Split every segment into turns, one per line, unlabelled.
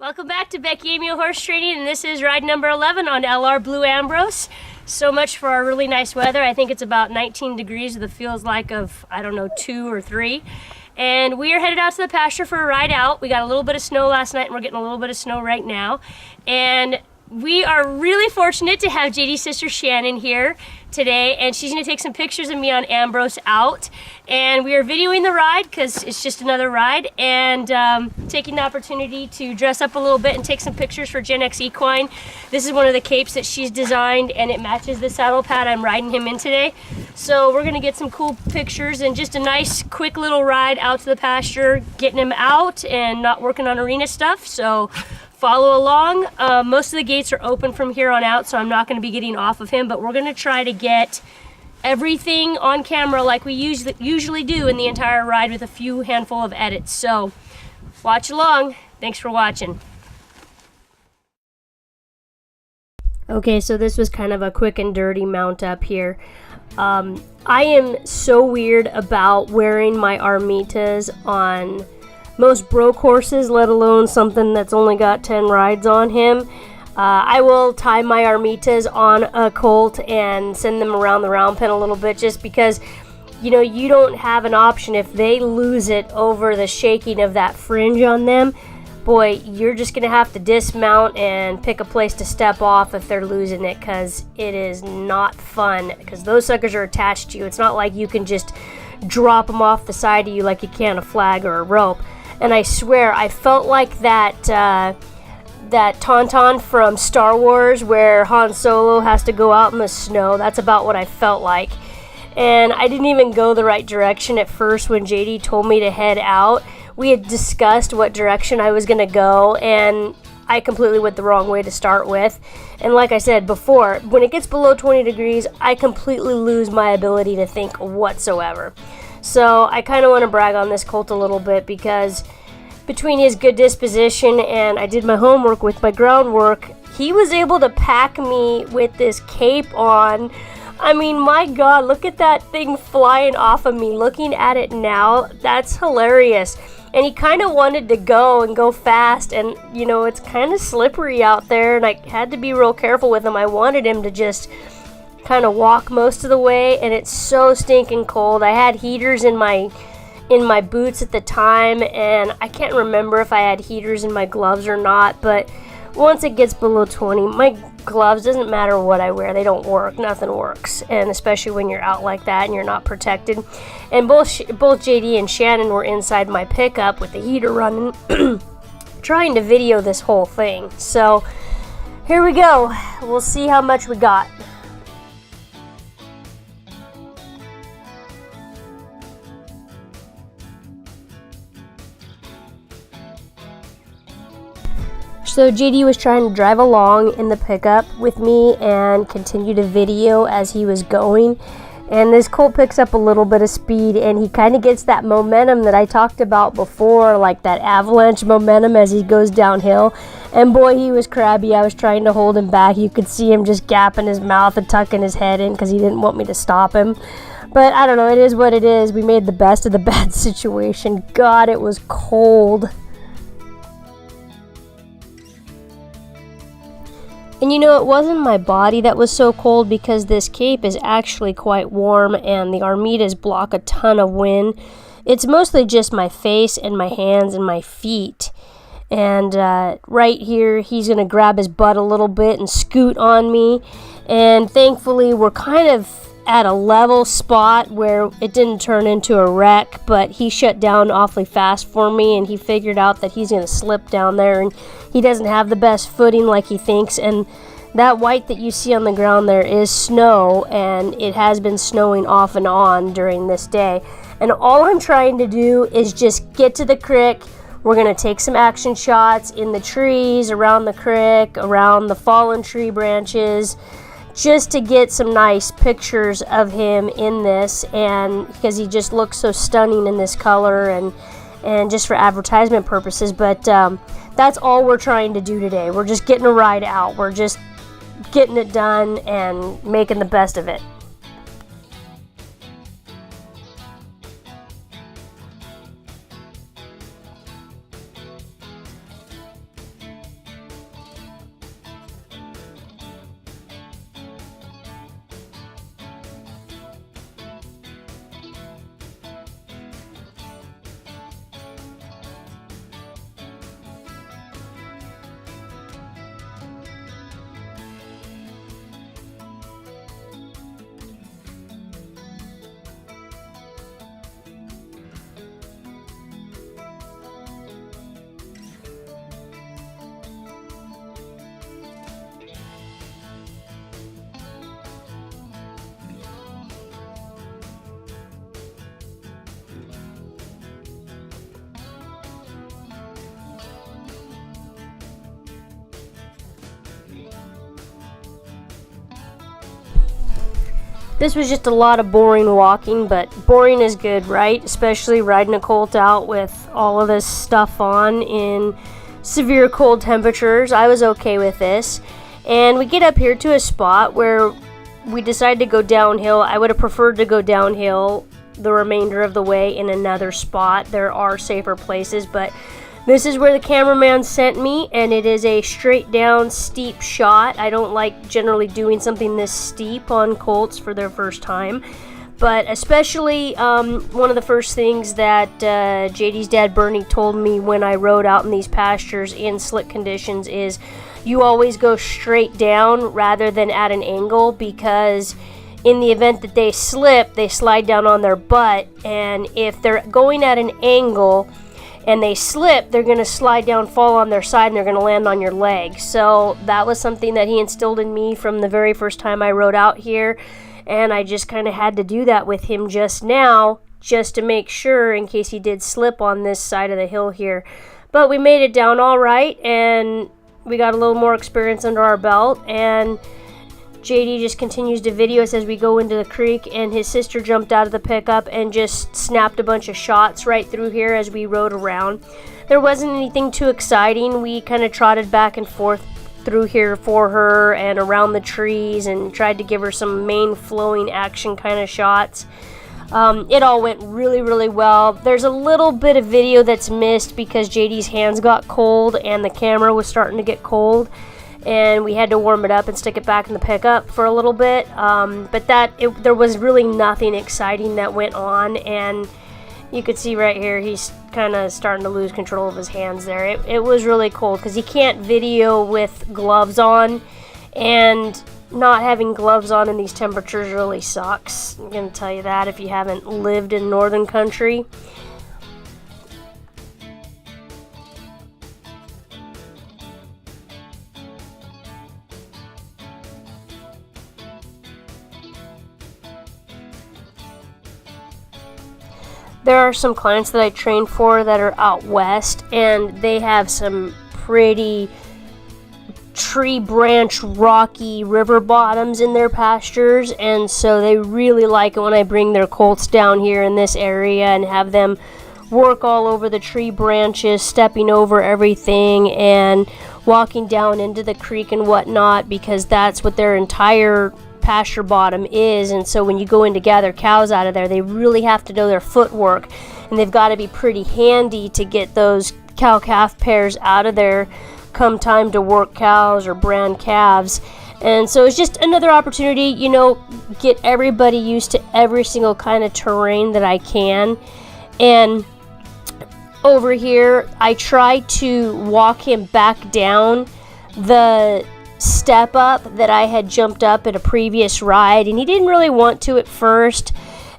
Welcome back to Becky Amio Horse Training, and this is ride number 11 on LR Blue Ambrose. So much for our really nice weather. I think it's about 19 degrees with a feels like of, I don't know, 2 or 3. And we are headed out to the pasture for a ride out. We got a little bit of snow last night, and we're getting a little bit of snow right now. And we are really fortunate to have JD's sister Shannon here today, and she's going to take some pictures of me on Ambrose out. And we are videoing the ride because it's just another ride, and taking the opportunity to dress up a little bit and take some pictures for Gen X Equine. This is one of the capes that she's designed, and it matches the saddle pad I'm riding him in today. So we're going to get some cool pictures and just a nice quick little ride out to the pasture, getting him out and not working on arena stuff. So follow along. Most of the gates are open from here on out, so I'm not going to be getting off of him, but we're going to try to get everything on camera like we usually do in the entire ride with a few handful of edits. So watch along. Thanks for watching. Okay, so this was kind of a quick and dirty mount up here. I am so weird about wearing my Armitas on most broke horses, let alone something that's only got 10 rides on him. I will tie my Armitas on a colt and send them around the round pen a little bit, just because, you know, you don't have an option. If they lose it over the shaking of that fringe on them, boy, you're just gonna have to dismount and pick a place to step off if they're losing it, because it is not fun, because those suckers are attached to you. It's not like you can just drop them off the side of you like you can a flag or a rope. And I swear, I felt like that Tauntaun from Star Wars where Han Solo has to go out in the snow. That's about what I felt like. And I didn't even go the right direction at first when JD told me to head out. We had discussed what direction I was going to go, and I completely went the wrong way to start with. And like I said before, when it gets below 20 degrees, I completely lose my ability to think whatsoever. So I kind of want to brag on this colt a little bit, because between his good disposition and I did my homework with my groundwork, he was able to pack me with this cape on. I mean, my God, look at that thing flying off of me. Looking at it now, that's hilarious. And he kind of wanted to go fast, and you know, it's kind of slippery out there, and I had to be real careful with him. I wanted him to just kind of walk most of the way, and it's so stinking cold. I had heaters in my boots at the time, and I can't remember if I had heaters in my gloves or not, but once it gets below 20, my gloves, doesn't matter what I wear, they don't work. Nothing works, and especially when you're out like that and you're not protected. And both JD and Shannon were inside my pickup with the heater running trying to video this whole thing. So here we go. We'll see how much we got. So JD was trying to drive along in the pickup with me and continue to video as he was going. And this colt picks up a little bit of speed, and he kind of gets that momentum that I talked about before, like that avalanche momentum as he goes downhill. And boy, he was crabby. I was trying to hold him back. You could see him just gapping his mouth and tucking his head in because he didn't want me to stop him. But I don't know, it is what it is. We made the best of the bad situation. God, it was cold. And you know, it wasn't my body that was so cold, because this cape is actually quite warm and the Armitas block a ton of wind. It's mostly just my face and my hands and my feet. And right here, he's going to grab his butt a little bit and scoot on me. And thankfully, we're kind of at a level spot where it didn't turn into a wreck, but he shut down awfully fast for me, and he figured out that he's going to slip down there, and he doesn't have the best footing like he thinks. And that white that you see on the ground there is snow, and it has been snowing off and on during this day. And all I'm trying to do is just get to the creek. We're going to take some action shots in the trees, around the creek, around the fallen tree branches, just to get some nice pictures of him in this, and because he just looks so stunning in this color, and just for advertisement purposes. But that's all we're trying to do today. We're just getting a ride out. We're just getting it done and making the best of it. This was just a lot of boring walking, but boring is good, right? Especially riding a colt out with all of this stuff on in severe cold temperatures. I was okay with this. And we get up here to a spot where we decided to go downhill. I would have preferred to go downhill the remainder of the way in another spot. There are safer places, but this is where the cameraman sent me, and it is a straight down steep shot. I don't like generally doing something this steep on colts for their first time, but especially one of the first things that JD's dad Bernie told me when I rode out in these pastures in slick conditions is you always go straight down rather than at an angle, because in the event that they slip, they slide down on their butt, and if they're going at an angle and they slip, they're going to slide down, fall on their side, and they're going to land on your leg. So that was something that he instilled in me from the very first time I rode out here, and I just kind of had to do that with him just now, just to make sure in case he did slip on this side of the hill here. But we made it down all right, and we got a little more experience under our belt, and JD just continues to video us as we go into the creek, and his sister jumped out of the pickup and just snapped a bunch of shots right through here as we rode around. There wasn't anything too exciting. We kind of trotted back and forth through here for her and around the trees and tried to give her some main flowing action kind of shots. It all went really, really well. There's a little bit of video that's missed because JD's hands got cold and the camera was starting to get cold, and we had to warm it up and stick it back in the pickup for a little bit. But there was really nothing exciting that went on, and you could see right here he's kind of starting to lose control of his hands there. It was really cold because he can't video with gloves on, and not having gloves on in these temperatures really sucks. I'm going to tell you that if you haven't lived in northern country. There are some clients that I train for that are out west, and they have some pretty tree branch rocky river bottoms in their pastures, and so they really like it when I bring their colts down here in this area and have them work all over the tree branches, stepping over everything and walking down into the creek and whatnot, because that's what their entire pasture bottom is. And so when you go in to gather cows out of there, they really have to know their footwork, and they've got to be pretty handy to get those cow-calf pairs out of there come time to work cows or brand calves. And so it's just another opportunity, get everybody used to every single kind of terrain that I can. And over here I try to walk him back down the step up that I had jumped up in a previous ride, and he didn't really want to at first,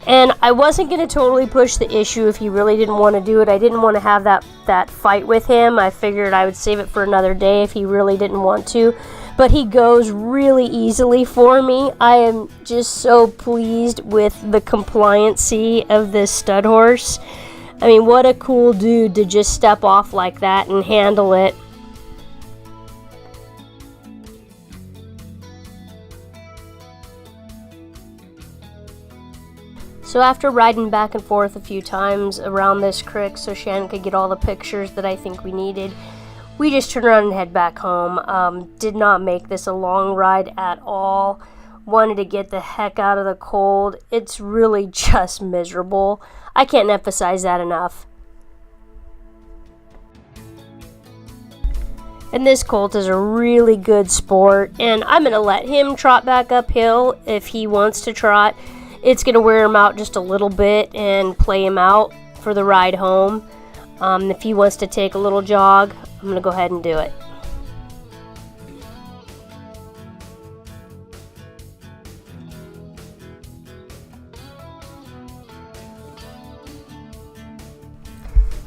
and I wasn't going to totally push the issue if he really didn't want to do it. I didn't want to have that fight with him. I figured I would save it for another day if he really didn't want to, but he goes really easily for me. I am just so pleased with the compliancy of this stud horse. I mean, what a cool dude to just step off like that and handle it. So after riding back and forth a few times around this creek so Shannon could get all the pictures that I think we needed, we just turned around and head back home. Did not make this a long ride at all. Wanted to get the heck out of the cold. It's really just miserable. I can't emphasize that enough. And this colt is a really good sport, and I'm going to let him trot back uphill if he wants to trot. It's going to wear him out just a little bit and play him out for the ride home. If he wants to take a little jog, I'm going to go ahead and do it.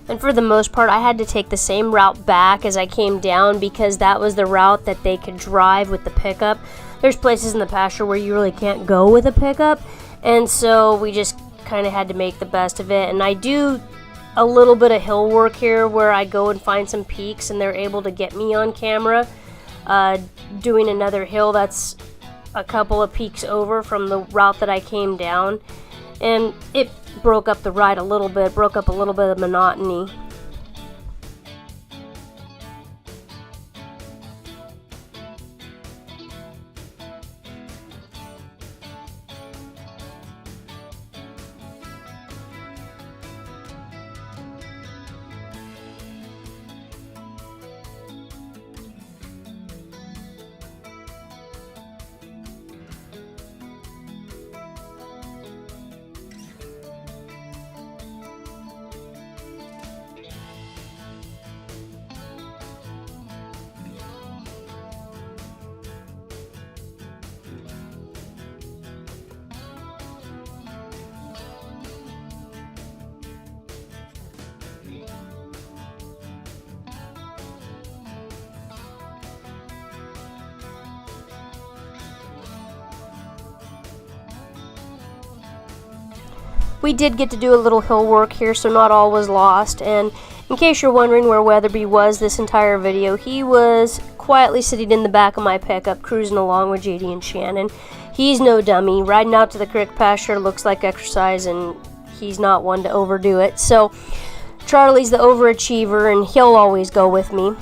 And for the most part, I had to take the same route back as I came down because that was the route that they could drive with the pickup. There's places in the pasture where you really can't go with a pickup, and so we just kind of had to make the best of it. And I do a little bit of hill work here where I go and find some peaks and they're able to get me on camera doing another hill that's a couple of peaks over from the route that I came down, and it broke up the ride a little bit, broke up a little bit of monotony. We did get to do a little hill work here, so not all was lost. And in case you're wondering where Weatherby was this entire video, he was quietly sitting in the back of my pickup, cruising along with JD and Shannon. He's no dummy. Riding out to the crick pasture looks like exercise, and he's not one to overdo it. So Charlie's the overachiever, and he'll always go with me.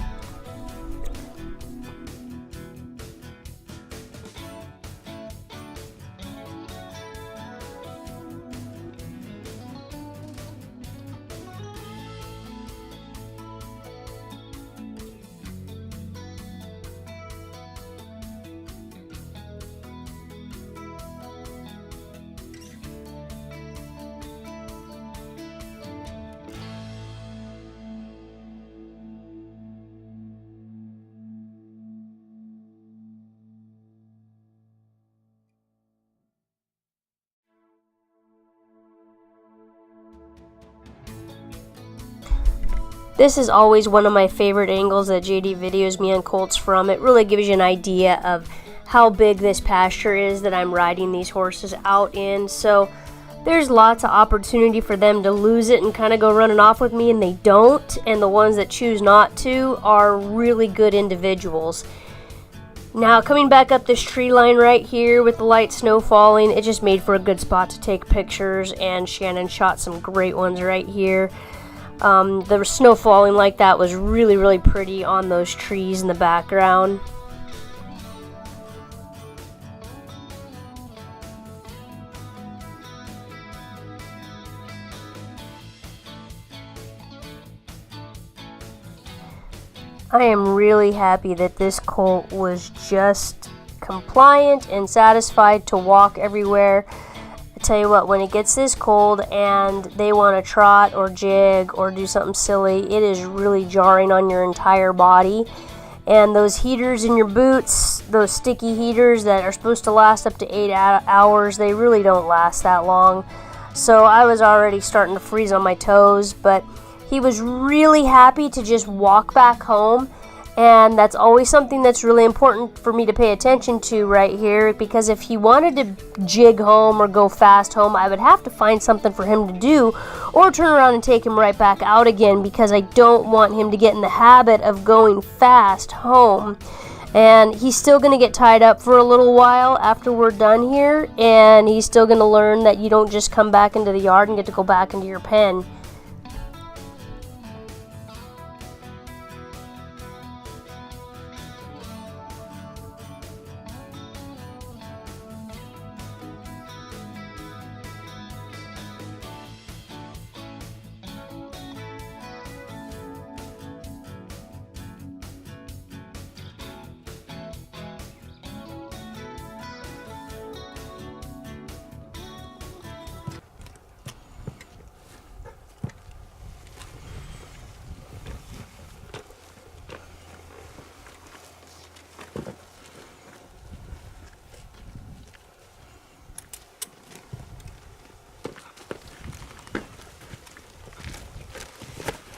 This is always one of my favorite angles that JD videos me on colts from. It really gives you an idea of how big this pasture is that I'm riding these horses out in. So there's lots of opportunity for them to lose it and kind of go running off with me, and they don't. And the ones that choose not to are really good individuals. Now, coming back up this tree line right here with the light snow falling, it just made for a good spot to take pictures, and Shannon shot some great ones right here. The snow falling like that was really, really pretty on those trees in the background. I am really happy that this colt was just compliant and satisfied to walk everywhere. I tell you what, when it gets this cold and they want to trot or jig or do something silly, it is really jarring on your entire body. And those heaters in your boots, those sticky heaters that are supposed to last up to 8 hours, they really don't last that long. So I was already starting to freeze on my toes, but he was really happy to just walk back home. And that's always something that's really important for me to pay attention to right here, because if he wanted to jig home or go fast home, I would have to find something for him to do or turn around and take him right back out again, because I don't want him to get in the habit of going fast home. And he's still going to get tied up for a little while after we're done here, and he's still going to learn that you don't just come back into the yard and get to go back into your pen.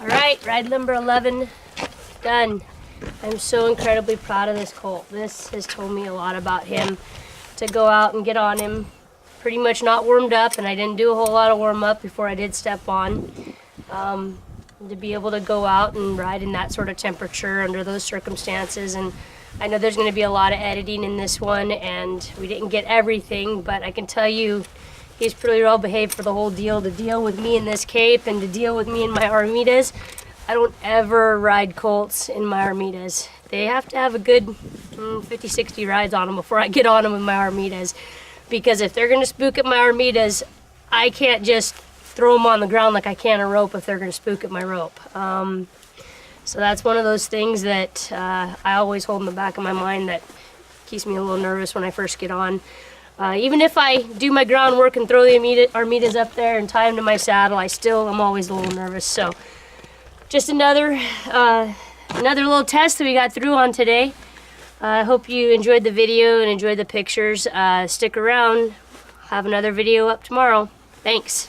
Alright, ride number 11 done. I'm so incredibly proud of this colt. This has told me a lot about him. To go out and get on him, pretty much not warmed up, and I didn't do a whole lot of warm up before I did step on. To be able to go out and ride in that sort of temperature under those circumstances, and I know there's going to be a lot of editing in this one, and we didn't get everything, but I can tell you he's pretty well behaved for the whole deal, to deal with me in this cape and to deal with me in my Armidas. I don't ever ride colts in my Armidas. They have to have a good 50-60 rides on them before I get on them with my Armidas, because if they're going to spook at my Armidas, I can't just throw them on the ground like I can a rope if they're going to spook at my rope. So that's one of those things that I always hold in the back of my mind that keeps me a little nervous when I first get on. Even if I do my groundwork and throw the Armidas up there and tie them to my saddle, I'm always a little nervous. So just another little test that we got through on today. I hope you enjoyed the video and enjoyed the pictures. Stick around. Have another video up tomorrow. Thanks.